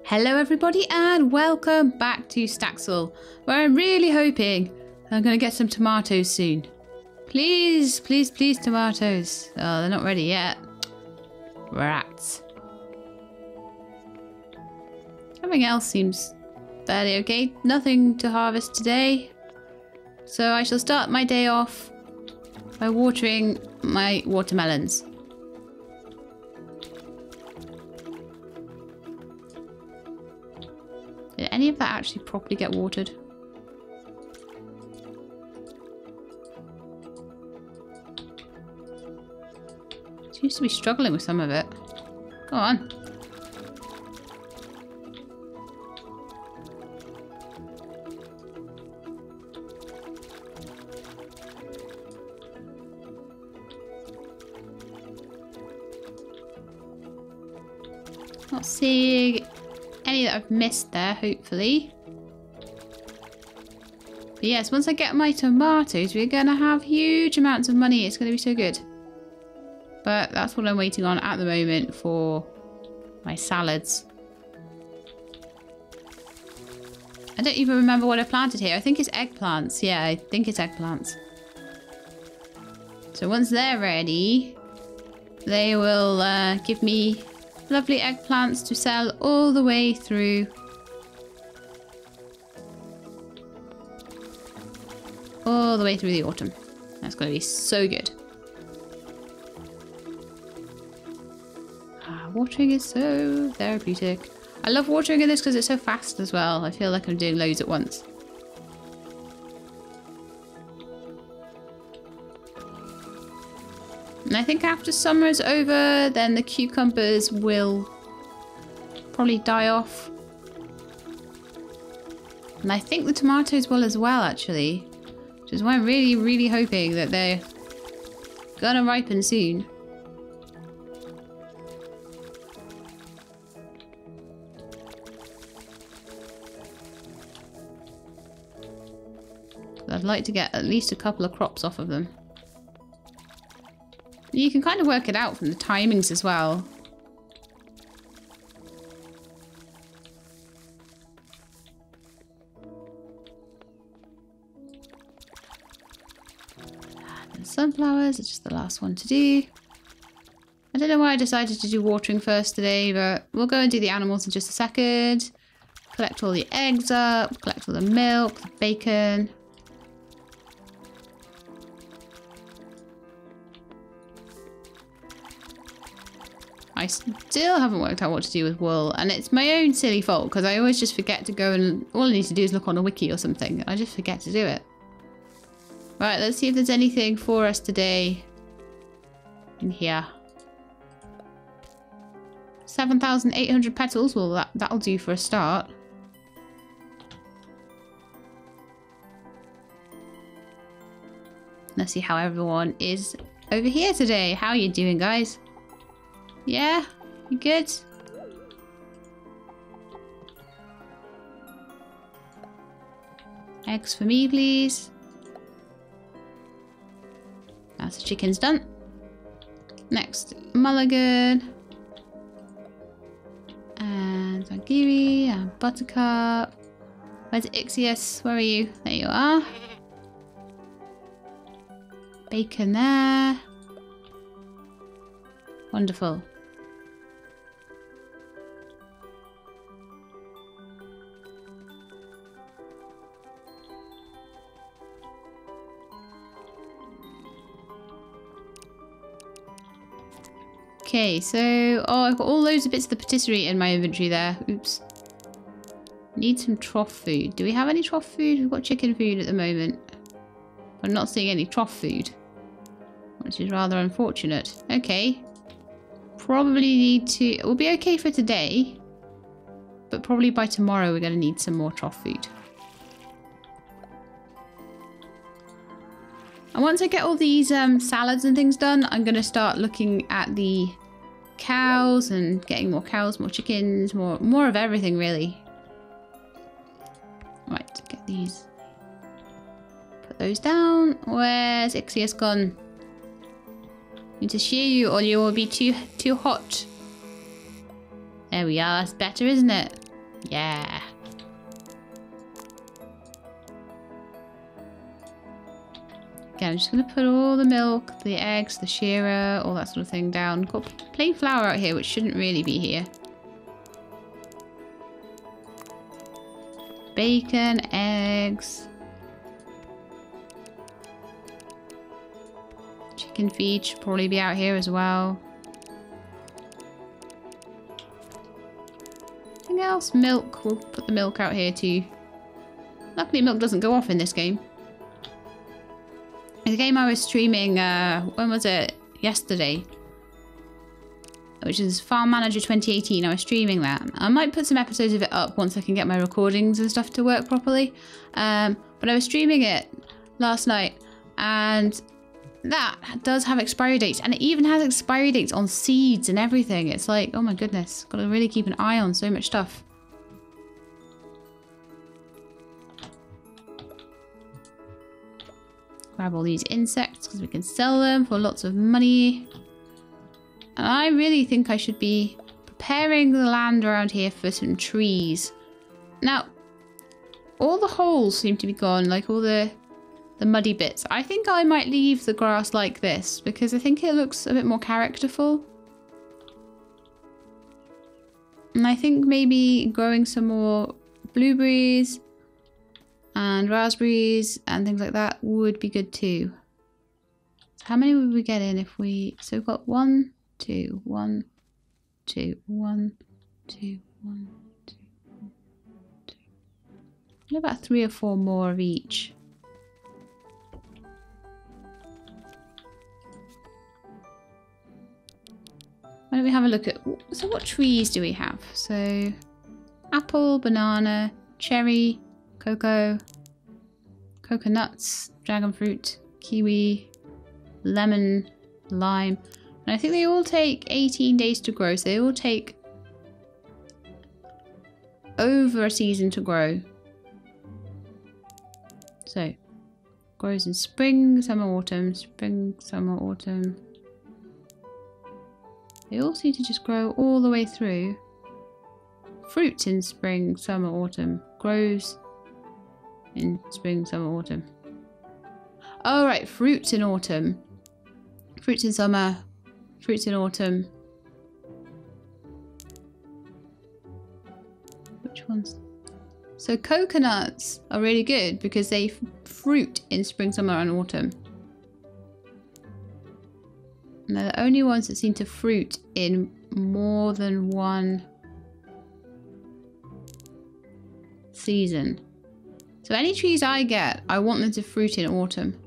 Hello everybody and welcome back to Staxel, where I'm really hoping I'm going to get some tomatoes soon. Please, please, please tomatoes. Oh, they're not ready yet. Rats. Everything else seems fairly okay. Nothing to harvest today. So I shall start my day off by watering my watermelons. Did any of that actually properly get watered? Seems to be struggling with some of it. Go on. Not seeing any that I've missed there, hopefully. But yes, once I get my tomatoes, we're going to have huge amounts of money. It's going to be so good. But that's what I'm waiting on at the moment for my salads. I don't even remember what I planted here. I think it's eggplants. Yeah, I think it's eggplants. So once they're ready, they will give me lovely eggplants to sell all the way through. All the way through the autumn. That's going to be so good. Watering is so therapeutic. I love watering in this because it's so fast as well. I feel like I'm doing loads at once. And I think after summer's over, then the cucumbers will probably die off. And I think the tomatoes will as well, actually. Which is why I'm really, really hoping that they're gonna ripen soon. I'd like to get at least a couple of crops off of them. You can kind of work it out from the timings as well. And sunflowers are just the last one to do. I don't know why I decided to do watering first today, but we'll go and do the animals in just a second. Collect all the eggs up, collect all the milk, the bacon. I still haven't worked out what to do with wool, and it's my own silly fault because I always just forget to go and all I need to do is look on a wiki or something. I just forget to do it. Right, let's see if there's anything for us today in here. 7,800 petals. Well, that'll do for a start. Let's see how everyone is over here today. How are you doing, guys? Yeah? You good? Eggs for me, please. That's the chicken's done. Next, mulligan. And Zangiri and buttercup. Where's Ixius? Where are you? There you are. Bacon there. Wonderful. Okay, so I've got all loads of bits of the patisserie in my inventory there. Oops. Need some trough food. Do we have any trough food? We've got chicken food at the moment. I'm not seeing any trough food, which is rather unfortunate. Okay. Probably need to... It will be okay for today, but probably by tomorrow we're going to need some more trough food. And once I get all these salads and things done, I'm going to start looking at the cows and getting more cows, more chickens, more of everything, really. Right, get these. Put those down. Where's Ixius gone? Need to shear you or you will be too hot. There we are. That's better, isn't it? Yeah. Again, I'm just going to put all the milk, the eggs, the shearer, all that sort of thing down. Got plain flour out here, which shouldn't really be here. Bacon, eggs. Chicken feed should probably be out here as well. Anything else? Milk. We'll put the milk out here too. Luckily, milk doesn't go off in this game. The game I was streaming, when was it? Yesterday. Which is Farm Manager 2018. I was streaming that. I might put some episodes of it up once I can get my recordings and stuff to work properly. But I was streaming it last night. And that does have expiry dates. And it even has expiry dates on seeds and everything. It's like, oh my goodness. Got to really keep an eye on so much stuff. Grab all these insects because we can sell them for lots of money. And I really think I should be preparing the land around here for some trees. Now, all the holes seem to be gone, like all the muddy bits. I think I might leave the grass like this because I think it looks a bit more characterful. And I think maybe growing some more blueberries and raspberries and things like that would be good too. So how many would we get in if we... So we've got 1, 2, 1, 2, 1, 2, 1, 2, 1, 2. What about 3 or 4 more of each? Why don't we have a look at... So what trees do we have? So apple, banana, cherry, cocoa, coconuts, dragon fruit, kiwi, lemon, lime. And I think they all take 18 days to grow. So they all take over a season to grow. So grows in spring, summer, autumn, spring, summer, autumn. They all seem to just grow all the way through. Fruits in spring, summer, autumn. Grows in spring, summer, autumn. Oh, right. Fruits in autumn. Fruits in summer. Fruits in autumn. Which ones? So coconuts are really good because they fruit in spring, summer and autumn. And they're the only ones that seem to fruit in more than one season. So any trees I get, I want them to fruit in autumn.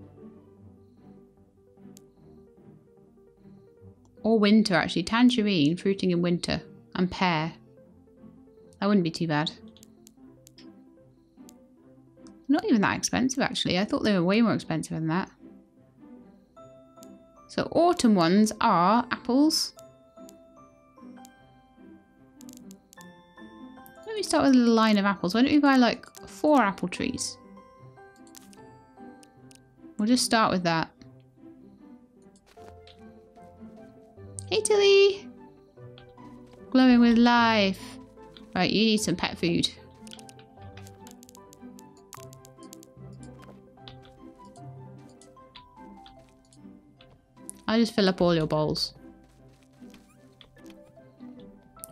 Or winter, actually. Tangerine fruiting in winter. And pear. That wouldn't be too bad. Not even that expensive, actually. I thought they were way more expensive than that. So autumn ones are apples. Let me start with a little line of apples. Why don't we buy like 4 apple trees? We'll just start with that. Hey Tilly! Glowing with life. Right, you need some pet food. I'll just fill up all your bowls.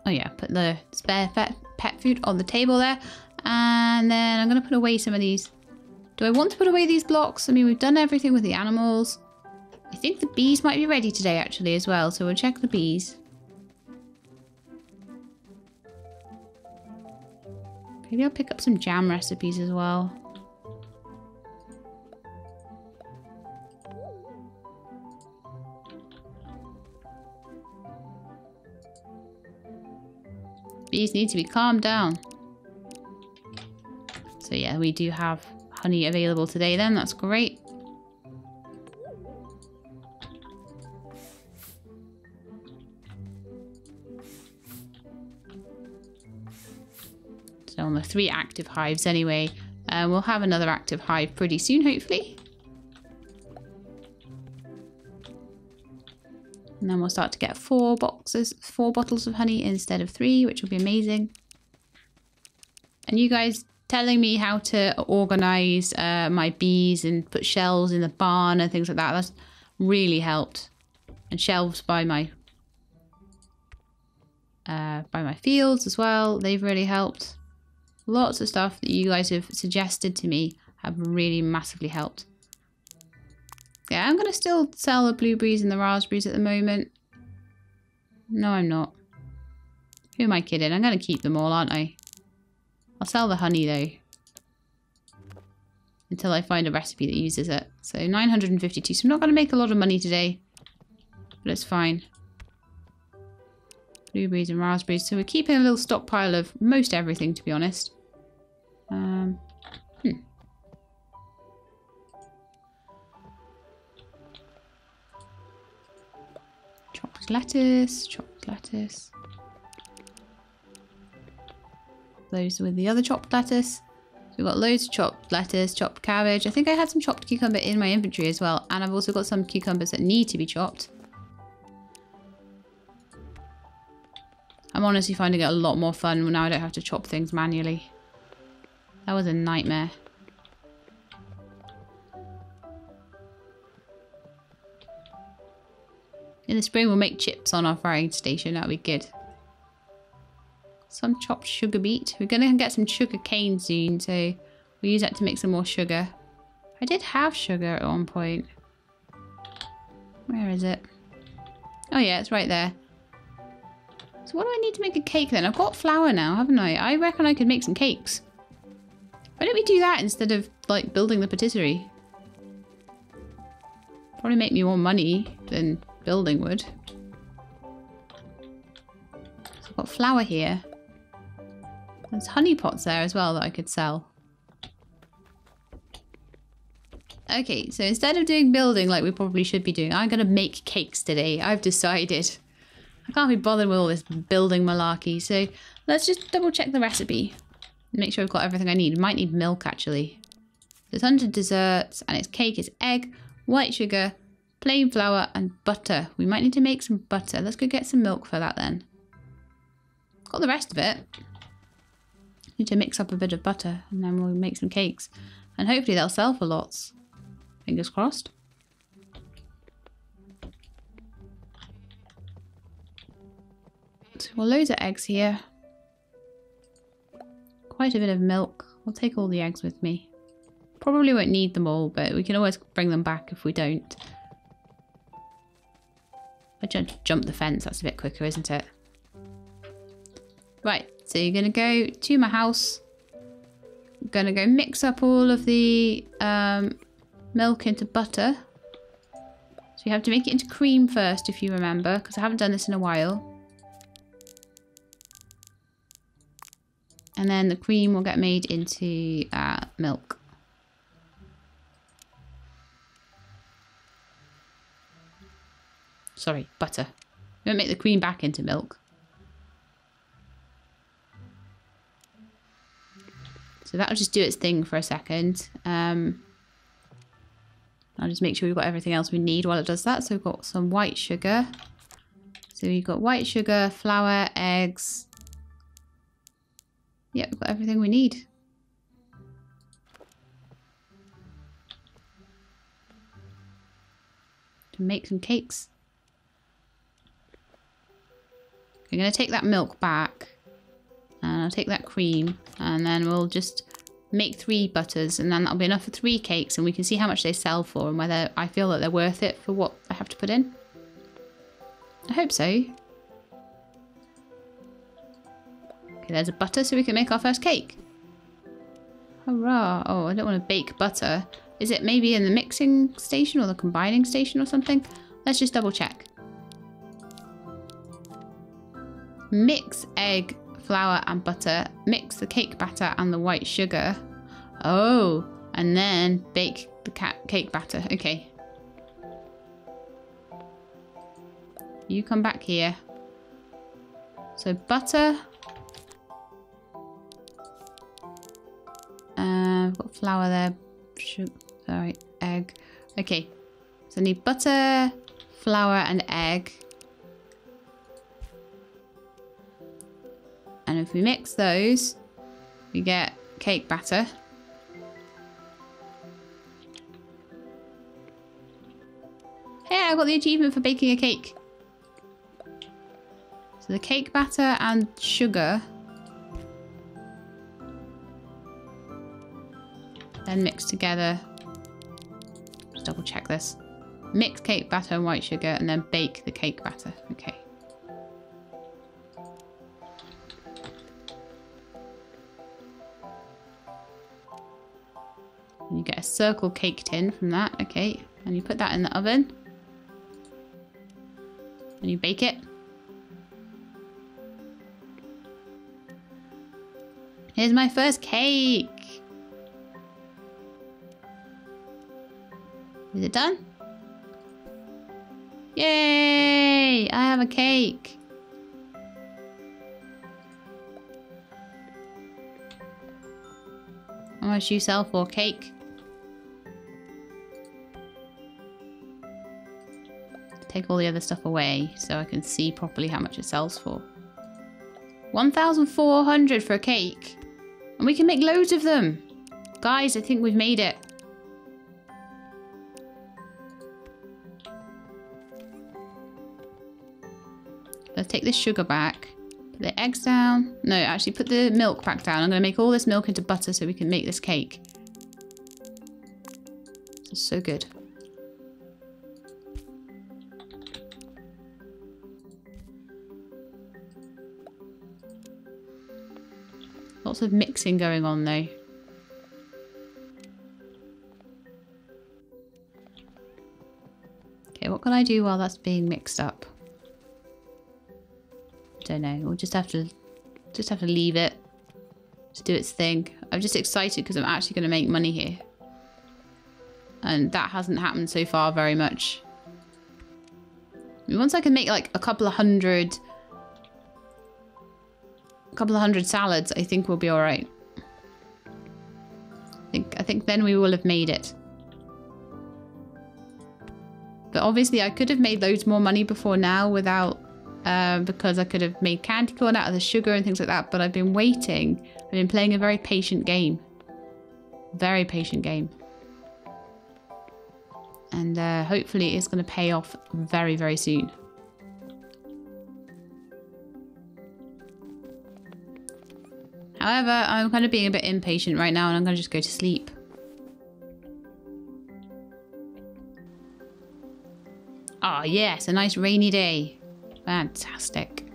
Oh yeah, put the spare pet food on the table there. And then I'm going to put away some of these. Do I want to put away these blocks? I mean, we've done everything with the animals. I think the bees might be ready today actually as well. So we'll check the bees. Maybe I'll pick up some jam recipes as well. Bees need to be calmed down. So yeah, we do have honey available today then. That's great. So on the 3 active hives anyway. We'll have another active hive pretty soon, hopefully. And then we'll start to get 4 bottles of honey instead of 3, which will be amazing. And you guys telling me how to organize my bees and put shelves in the barn and things like that. That's really helped. And shelves by my fields as well. They've really helped. Lots of stuff that you guys have suggested to me have really massively helped. Yeah, I'm going to still sell the blueberries and the raspberries at the moment. No, I'm not. Who am I kidding? I'm going to keep them all, aren't I? I'll sell the honey, though. Until I find a recipe that uses it. So 952. So I'm not going to make a lot of money today. But it's fine. Blueberries and raspberries. So we're keeping a little stockpile of most everything, to be honest. Chopped lettuce, chopped lettuce. Those with the other chopped lettuce. So we've got loads of chopped lettuce, chopped cabbage. I think I had some chopped cucumber in my inventory as well. And I've also got some cucumbers that need to be chopped. I'm honestly finding it a lot more fun when now I don't have to chop things manually. That was a nightmare. In the spring we'll make chips on our frying station. That'll be good. Some chopped sugar beet. We're going to get some sugar cane soon, so we'll use that to make some more sugar. I did have sugar at one point. Where is it? Oh yeah, it's right there. So what do I need to make a cake then? I've got flour now, haven't I? I reckon I could make some cakes. Why don't we do that instead of, like, building the patisserie? Probably make me more money than building would. So I've got flour here. There's honey pots there as well that I could sell. Okay, so instead of doing building like we probably should be doing, I'm going to make cakes today. I've decided. I can't be bothered with all this building malarkey. So let's just double check the recipe. Make sure I've got everything I need. Might need milk actually. There's 100 desserts and its cake is egg, white sugar, plain flour and butter. We might need to make some butter. Let's go get some milk for that then. Got the rest of it. Need to mix up a bit of butter and then we'll make some cakes. And hopefully they'll sell for lots. Fingers crossed. So we'll loads of eggs here. Quite a bit of milk. I'll take all the eggs with me. Probably won't need them all, but we can always bring them back if we don't. I just jump the fence, that's a bit quicker, isn't it? Right, so you're going to go to my house. I'm going to go mix up all of the milk into butter. So you have to make it into cream first, if you remember, because I haven't done this in a while. And then the cream will get made into milk. Sorry, butter. We won't make the cream back into milk. So that'll just do its thing for a second. I'll just make sure we've got everything else we need while it does that. So we've got some white sugar. So we've got white sugar, flour, eggs. Yeah, we've got everything we need. To make some cakes. I'm going to take that milk back. And I'll take that cream. And then we'll just make 3 butters. And then that'll be enough for 3 cakes. And we can see how much they sell for. And whether I feel that they're worth it for what I have to put in. I hope so. Okay, there's a butter so we can make our first cake. Hurrah. Oh, I don't want to bake butter. Is it maybe in the mixing station or the combining station or something? Let's just double check. Mix egg, flour and butter. Mix the cake batter and the white sugar. Oh, and then bake the cake batter. Okay. You come back here. So butter. I've got flour there. Sorry, egg. Okay. So I need butter, flour and egg. And if we mix those, we get cake batter. Hey, I got the achievement for baking a cake. So the cake batter and sugar. Then mix together. Just double check this. Mix cake batter and white sugar and then bake the cake batter. Okay. And you get a circle cake tin from that. Okay. And you put that in the oven. And you bake it. Here's my first cake. Is it done? Yay! I have a cake. How much do you sell for cake? Take all the other stuff away so I can see properly how much it sells for. 1,400 for a cake. And we can make loads of them. Guys, I think we've made it. Let's take this sugar back. Put the eggs down. No, actually put the milk back down. I'm going to make all this milk into butter so we can make this cake. This is so good. Lots of mixing going on though. Okay, what can I do while that's being mixed up? Don't know. We'll just have to leave it to do its thing. I'm just excited because I'm actually going to make money here, and that hasn't happened so far very much. I mean, once I can make like a couple of hundred salads, I think we'll be all right. I think then we will have made it. But obviously, I could have made loads more money before now without. Because I could have made candy corn out of the sugar and things like that, but I've been waiting. I've been playing a very patient game. Very patient game. And hopefully it's going to pay off very, very soon. However, I'm kind of being a bit impatient right now and I'm going to just go to sleep. Oh yes, a nice rainy day. Fantastic.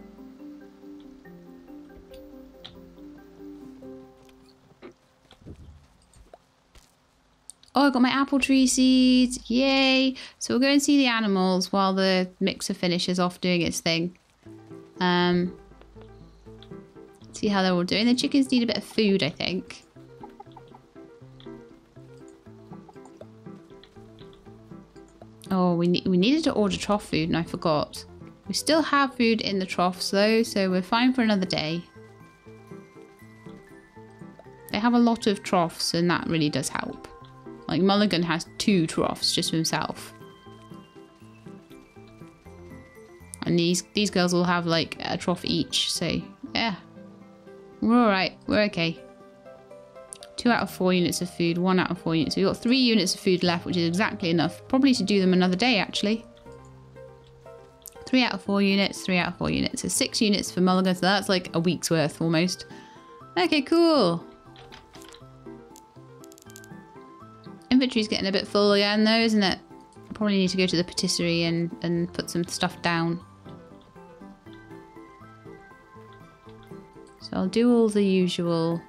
Oh, I got my apple tree seeds. Yay. So we'll go and see the animals while the mixer finishes off doing its thing. See how they're all doing. The chickens need a bit of food, I think. Oh, we needed to order trough food and I forgot. We still have food in the troughs though, so we're fine for another day. They have a lot of troughs and that really does help. Like Mulligan has 2 troughs just for himself. And these girls will have like a trough each, so yeah. We're alright, we're okay. 2 out of 4 units of food, 1 out of 4 units. We've got 3 units of food left, which is exactly enough. Probably to do them another day actually. 3 out of 4 units, 3 out of 4 units. So 6 units for Mulligan, so that's like a week's worth almost. Okay, cool. Inventory's getting a bit full again though, isn't it? Probably need to go to the patisserie and put some stuff down. So I'll do all the usual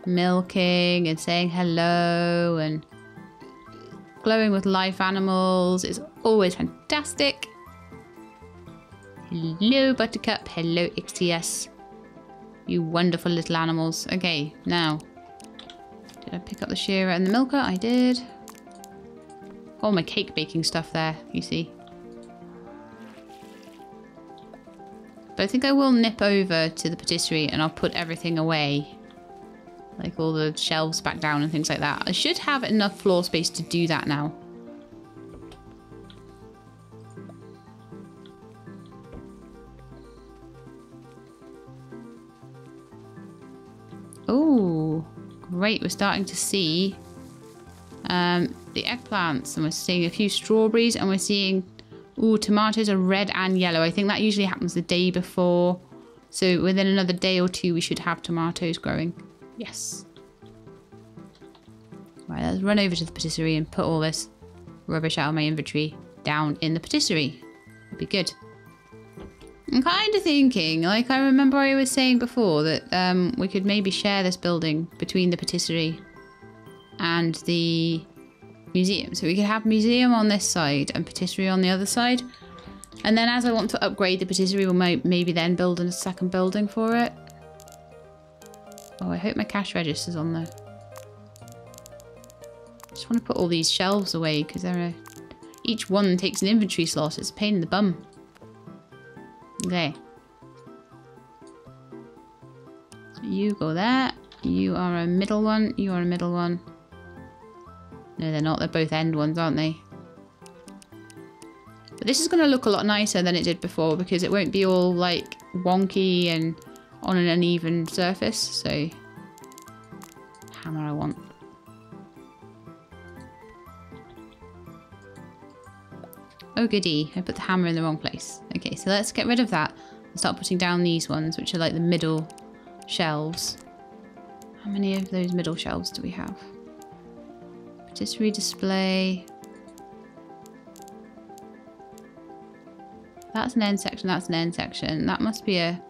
milking and saying hello and glowing with live animals. It's always fantastic. Hello Buttercup, hello XTS. You wonderful little animals. Okay, now. Did I pick up the shearer and the milker? I did. All my cake baking stuff there, you see. But I think I will nip over to the patisserie and I'll put everything away. Like all the shelves back down and things like that. I should have enough floor space to do that now. Oh, great. We're starting to see the eggplants, and we're seeing a few strawberries, and we're seeing, ooh, tomatoes are red and yellow. I think that usually happens the day before. So within another day or two, we should have tomatoes growing. Yes. Right, let's run over to the patisserie and put all this rubbish out of my inventory down in the patisserie. That'd be good. I'm kind of thinking, like I remember I was saying before, that we could maybe share this building between the patisserie and the museum. So we could have museum on this side and patisserie on the other side. And then as I want to upgrade the patisserie, we'll maybe then build a second building for it. Oh, I hope my cash register's on there. I just want to put all these shelves away because each one takes an inventory slot. It's a pain in the bum. Okay. So you go there. You are a middle one. You are a middle one. No, they're not. They're both end ones, aren't they? But this is going to look a lot nicer than it did before because it won't be all like wonky and on an uneven surface. So, hammer I want. Oh goody, I put the hammer in the wrong place. Okay, so let's get rid of that and start putting down these ones, which are like the middle shelves. How many of those middle shelves do we have? Patisserie display. That's an end section, that's an end section. That must be a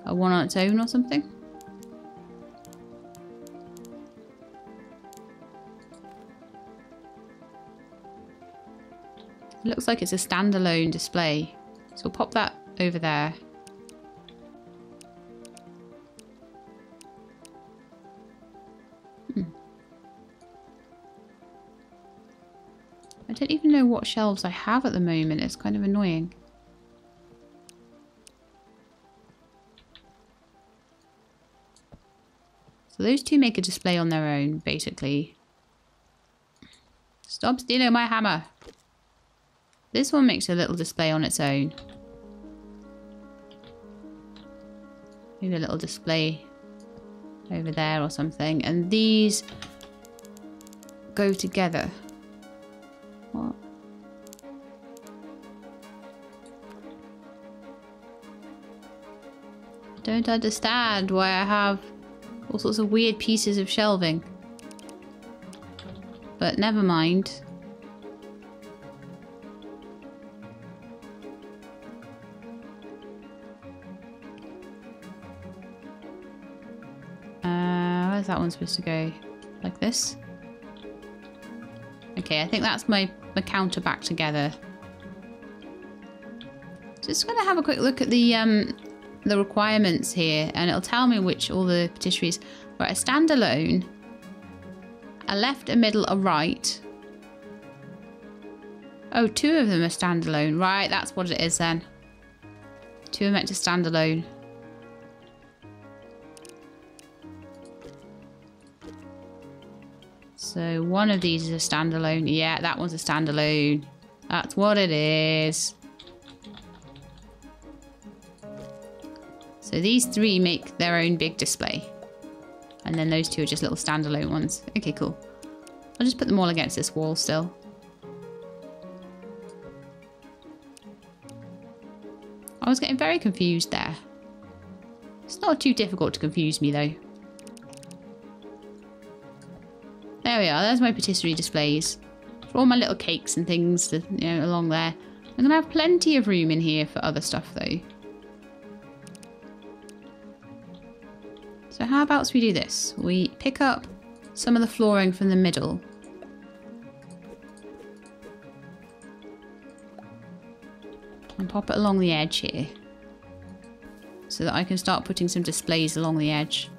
one on its own or something. It looks like it's a standalone display. So we'll pop that over there. I don't even know what shelves I have at the moment. It's kind of annoying. So those two make a display on their own, basically. Stop stealing my hammer. This one makes a little display on its own. Maybe a little display over there or something. And these go together. What? Don't understand why I have all sorts of weird pieces of shelving. But never mind. Where's that one supposed to go? Like this? Okay, I think that's my counter back together. Just gonna have a quick look at the requirements here, and it'll tell me which all the patisseries. Right, a standalone, a left, a middle, a right. Oh, two of them are standalone. Right, that's what it is then. Two are meant to stand alone. So one of these is a standalone. Yeah, that one's a standalone. That's what it is. So these three make their own big display. And then those two are just little standalone ones. Okay, cool. I'll just put them all against this wall still. I was getting very confused there. It's not too difficult to confuse me though. There we are, there's my patisserie displays. For all my little cakes and things to, you know, along there. I'm going to have plenty of room in here for other stuff though. So how about we do this? We pick up some of the flooring from the middle. And pop it along the edge here. So that I can start putting some displays along the edge.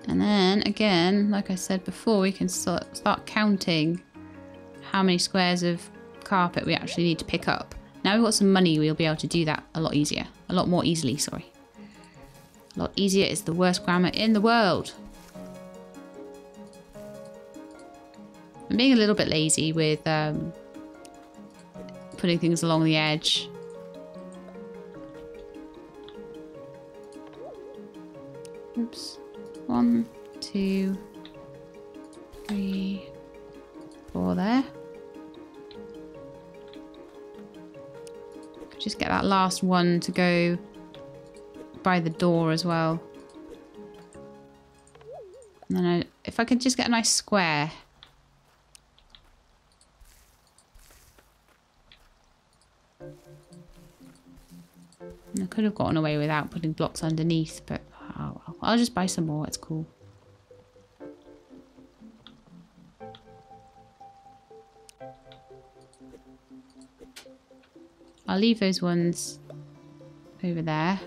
And then, again, like I said before, we can start counting how many squares of carpet we actually need to pick up. Now we've got some money, we'll be able to do that a lot easier. A lot more easily, sorry. A lot easier is the worst grammar in the world. I'm being a little bit lazy with putting things along the edge. Oops. 1, 2, 3, 4 there. Just get that last one to go by the door as well. And then if I could just get a nice square. And I could have gotten away without putting blocks underneath, but I'll just buy some more, it's cool. I'll leave those ones over there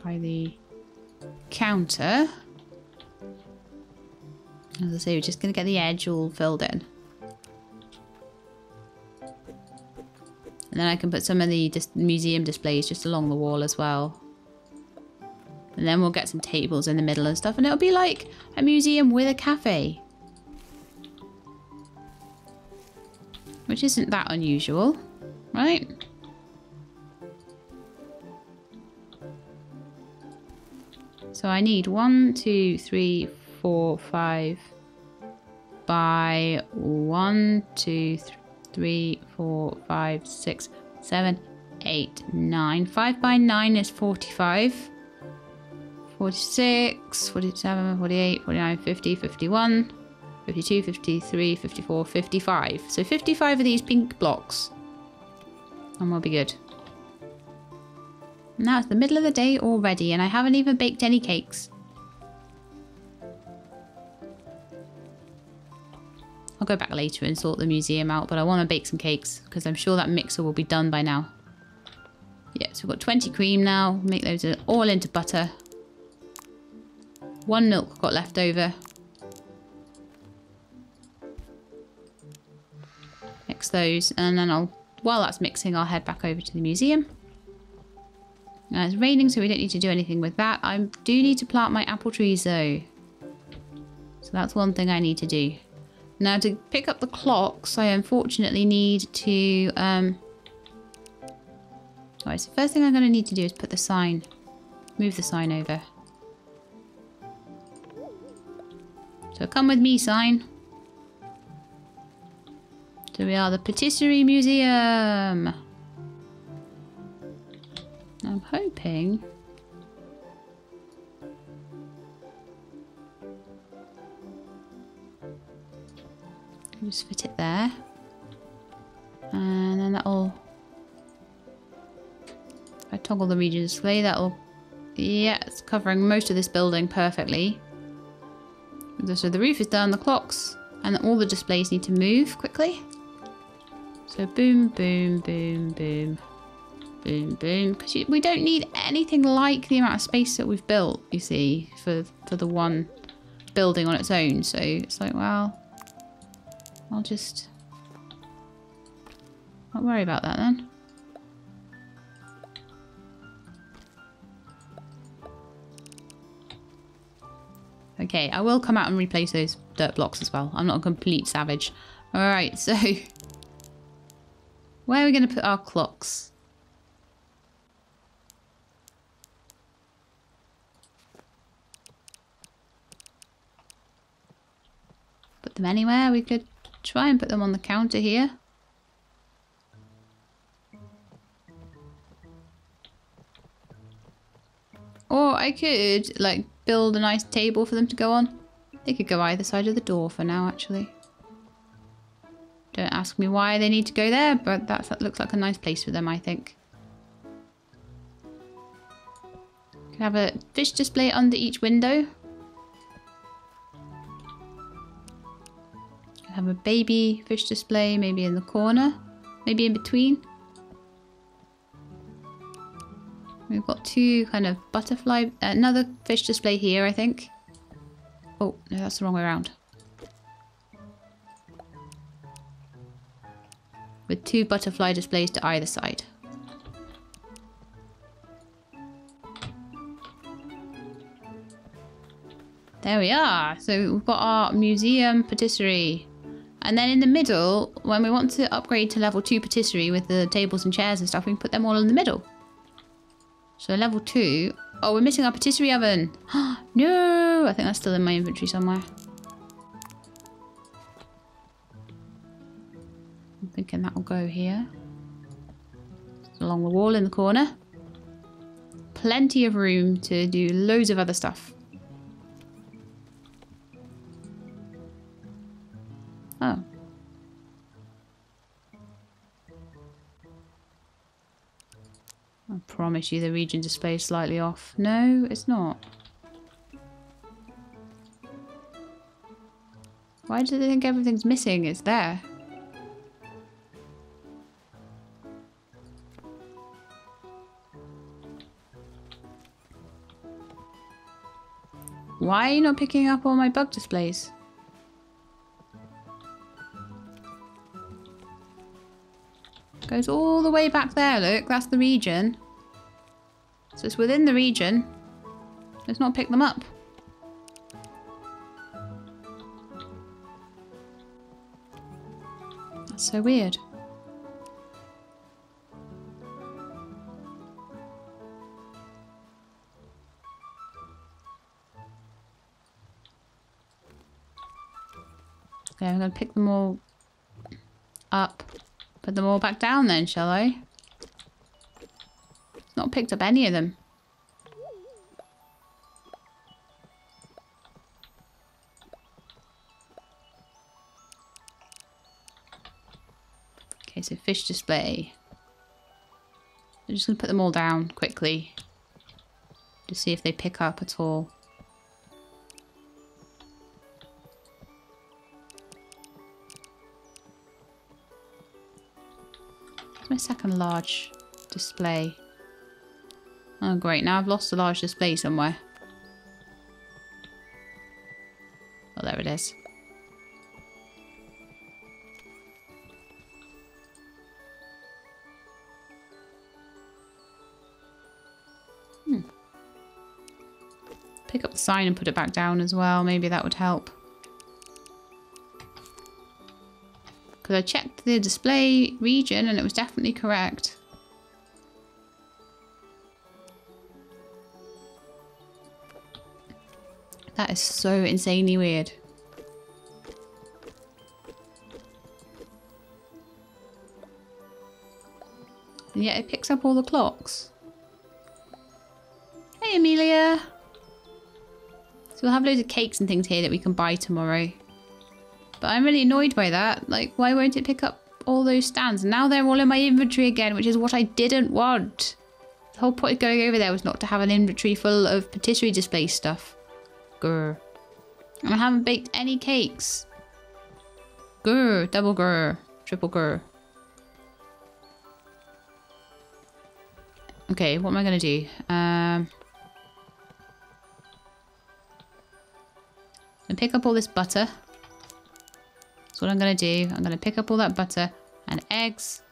by the counter. As I say, we're just going to get the edge all filled in. And then I can put some of the museum displays just along the wall as well. And then we'll get some tables in the middle and stuff. And it'll be like a museum with a cafe. Which isn't that unusual, right? So I need 1, 2, 3, 4, 5 by 1, 2, 3, 4, 5, 6, 7, 8, 9. 5 by 9 is 45. 46, 47, 48, 49, 50, 51, 52, 53, 54, 55. So 55 of these pink blocks. And we'll be good. Now it's the middle of the day already and I haven't even baked any cakes. I'll go back later and sort the museum out, but I want to bake some cakes because I'm sure that mixer will be done by now. Yeah, so we've got 20 cream now. Make those all into butter. 1 milk got left over. Mix those and then while that's mixing, I'll head back over to the museum. Now it's raining, so we don't need to do anything with that. I do need to plant my apple trees though. So that's one thing I need to do. Now to pick up the clocks, I unfortunately need to... Alright, so first thing I'm going to need to do is put the sign. Move the sign over. So come with me, sign. So we are the Patisserie Museum. I'm hoping... just fit it there. And then that'll... if I toggle the region display, that'll... yeah, it's covering most of this building perfectly. So the roof is done, the clocks, and all the displays need to move quickly. So boom, boom, boom, boom. Boom, boom. Because we don't need anything like the amount of space that we've built, you see, for the one building on its own. So it's like, well, I'll just not worry about that then. Okay, I will come out and replace those dirt blocks as well. I'm not a complete savage. Alright, so where are we going to put our clocks? Put them anywhere. We could try and put them on the counter here. Or I could, like, build a nice table for them to go on. They could go either side of the door for now, actually. Don't ask me why they need to go there, but that looks like a nice place for them, I think. Could have a fish display under each window. Could have a baby fish display maybe in the corner, maybe in between. We've got 2 kind of butterfly... another fish display here, I think. Oh, no, that's the wrong way around. With 2 butterfly displays to either side. There we are. So we've got our museum patisserie. And then in the middle, when we want to upgrade to level 2 patisserie with the tables and chairs and stuff, we can put them all in the middle. So level 2. Oh, we're missing our patisserie oven. No! I think that's still in my inventory somewhere. I'm thinking that'll go here. Along the wall in the corner. Plenty of room to do loads of other stuff. Oh. I promise you the region display is slightly off. No, it's not. Why do they think everything's missing? It's there. Why are you not picking up all my bug displays? Goes all the way back there, look. That's the region. So it's within the region. Let's not pick them up. That's so weird. Okay, I'm going to pick them all up. Put them all back down then, shall I? Not picked up any of them. Okay, so fish display. I'm just going to put them all down quickly. To see if they pick up at all. My second large display. Oh great, now I've lost a large display somewhere. Oh, there it is. Pick up the sign and put it back down as well. Maybe that would help. Because I checked the display region and it was definitely correct. That is so insanely weird. And yet it picks up all the clocks. Hey Amelia! So we'll have loads of cakes and things here that we can buy tomorrow. But I'm really annoyed by that. Like, why won't it pick up all those stands? And now they're all in my inventory again, which is what I didn't want. The whole point of going over there was not to have an inventory full of patisserie display stuff. Grr. And I haven't baked any cakes. Grr. Double grr. Triple grr. Okay, what am I going to do? And pick up all this butter. That's what I'm going to do. I'm going to pick up all that butter and eggs.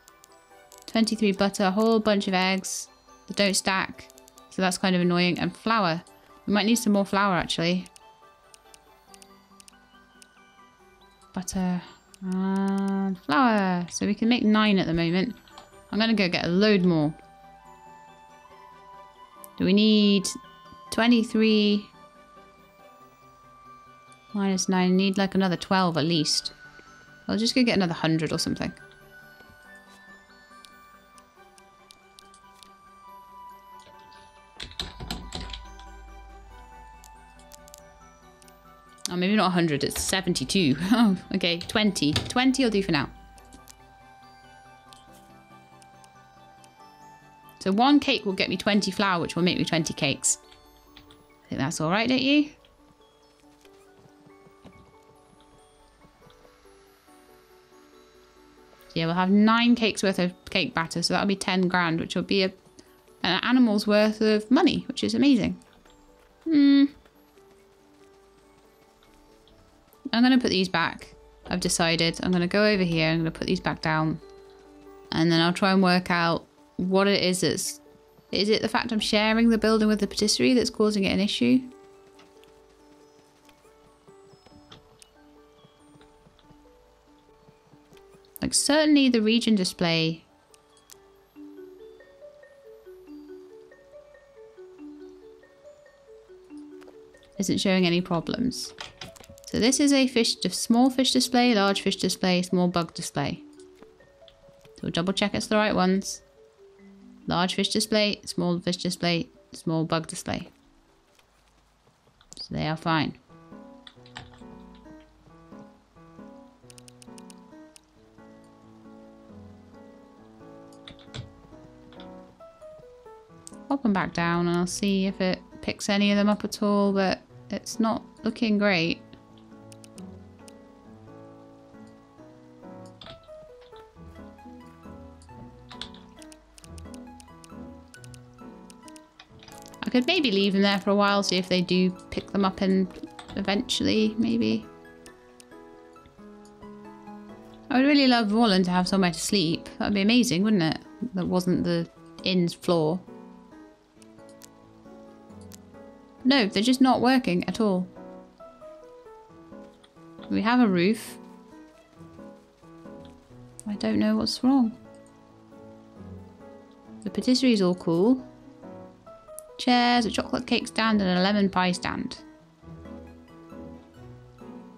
23 butter, a whole bunch of eggs that don't stack. So that's kind of annoying. And flour. We might need some more flour actually. Butter and flour. So we can make 9 at the moment. I'm going to go get a load more. Do we need 23 minus 9? I need like another 12 at least. I'll just go get another 100 or something. Oh, maybe not 100, it's 72. Oh, okay, 20. 20 will do for now. So 1 cake will get me 20 flour, which will make me 20 cakes. I think that's alright, don't you? Yeah, we'll have 9 cakes worth of cake batter, so that'll be 10 grand, which will be an animal's worth of money, which is amazing. I'm going to put these back. I've decided. I'm going to go over here. I'm going to put these back down. And then I'll try and work out what it is that's... Is it the fact I'm sharing the building with the patisserie that's causing it an issue? Like, certainly the region display isn't showing any problems. So this is a small fish display, large fish display, small bug display. So we'll double check it's the right ones. Large fish display, small fish display, small bug display. So they are fine. Pop them back down and I'll see if it picks any of them up at all, but it's not looking great. I could maybe leave them there for a while, see if they do pick them up and eventually, maybe. I would really love Roland to have somewhere to sleep. That'd be amazing, wouldn't it? That wasn't the inn's floor. No, they're just not working at all. We have a roof. I don't know what's wrong. The patisserie is all cool. Chairs, a chocolate cake stand and a lemon pie stand.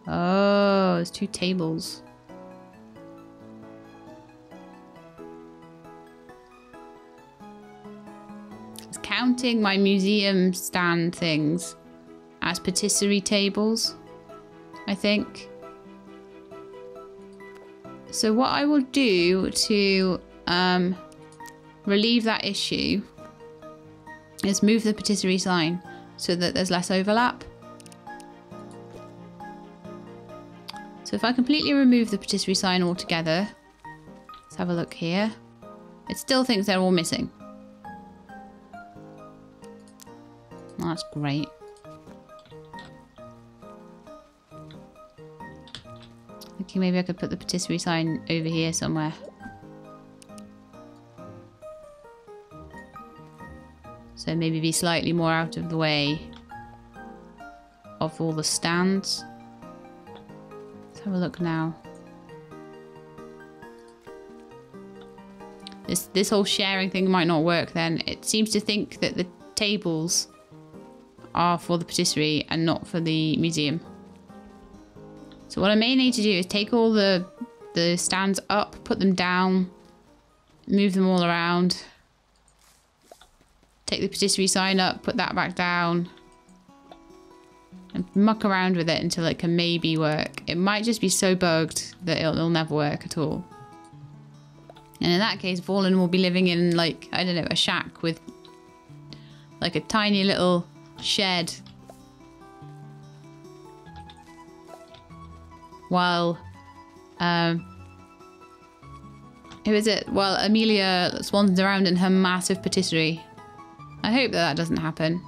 Oh, there's 2 tables. It's counting my museum stand things as patisserie tables, I think. So what I will do to relieve that issue is move the patisserie sign so that there's less overlap. So if I completely remove the patisserie sign altogether, let's have a look here. It still thinks they're all missing. Well, that's great. Okay, maybe I could put the patisserie sign over here somewhere. So maybe be slightly more out of the way of all the stands. Let's have a look now. This whole sharing thing might not work then. It seems to think that the tables are for the patisserie and not for the museum. So what I may need to do is take all the stands up, put them down, move them all around. Take the patisserie sign up, put that back down. And muck around with it until it can maybe work. It might just be so bugged that it'll never work at all. And in that case, Vorlon will be living in, like, I don't know, a shack with like a tiny little shed. While, who is it? While Amelia swans around in her massive patisserie. I hope that doesn't happen.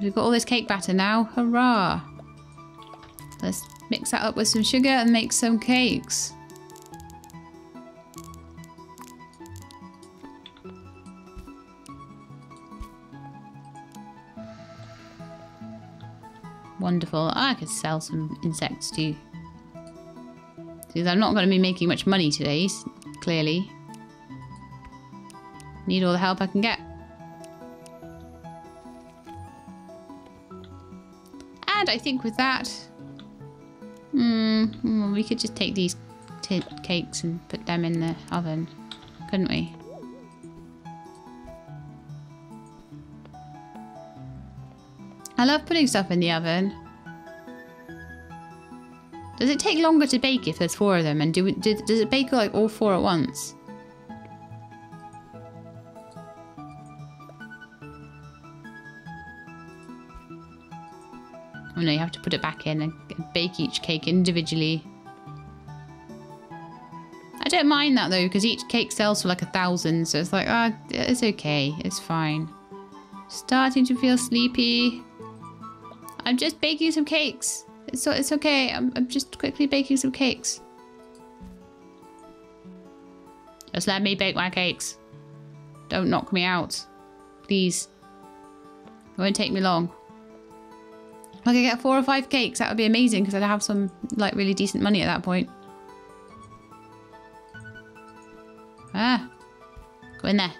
We've got all this cake batter now. Hurrah! Let's mix that up with some sugar and make some cakes. Wonderful. I could sell some insects too. Because I'm not going to be making much money today, clearly. Need all the help I can get. And I think with that, we could just take these cakes and put them in the oven, couldn't we? I love putting stuff in the oven. Does it take longer to bake if there's 4 of them? And does it bake like all 4 at once? Oh no, you have to put it back in and bake each cake individually. I don't mind that though, because each cake sells for like 1,000, so it's like, ah, it's okay, it's fine. Starting to feel sleepy. I'm just baking some cakes. It's okay. I'm just quickly baking some cakes. Just let me bake my cakes. Don't knock me out. Please. It won't take me long. If I could get 4 or 5 cakes, that would be amazing because I'd have some like really decent money at that point. Ah. Go in there.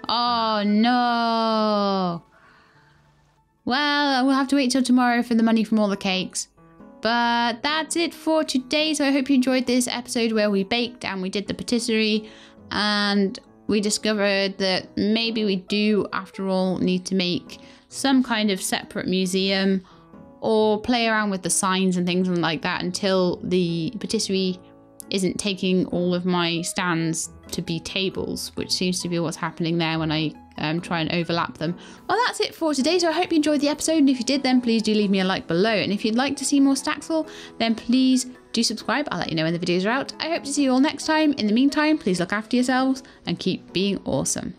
Oh, no. Well, we'll have to wait till tomorrow for the money from all the cakes. But that's it for today. So I hope you enjoyed this episode where we baked and we did the patisserie. And we discovered that maybe we do, after all, need to make some kind of separate museum or play around with the signs and things like that until the patisserie isn't taking all of my stands to be tables, which seems to be what's happening there when I try and overlap them. Well, that's it for today, so I hope you enjoyed the episode, and if you did, then please do leave me a like below, and if you'd like to see more Staxel, then please do subscribe. I'll let you know when the videos are out. I hope to see you all next time. In the meantime, please look after yourselves and keep being awesome.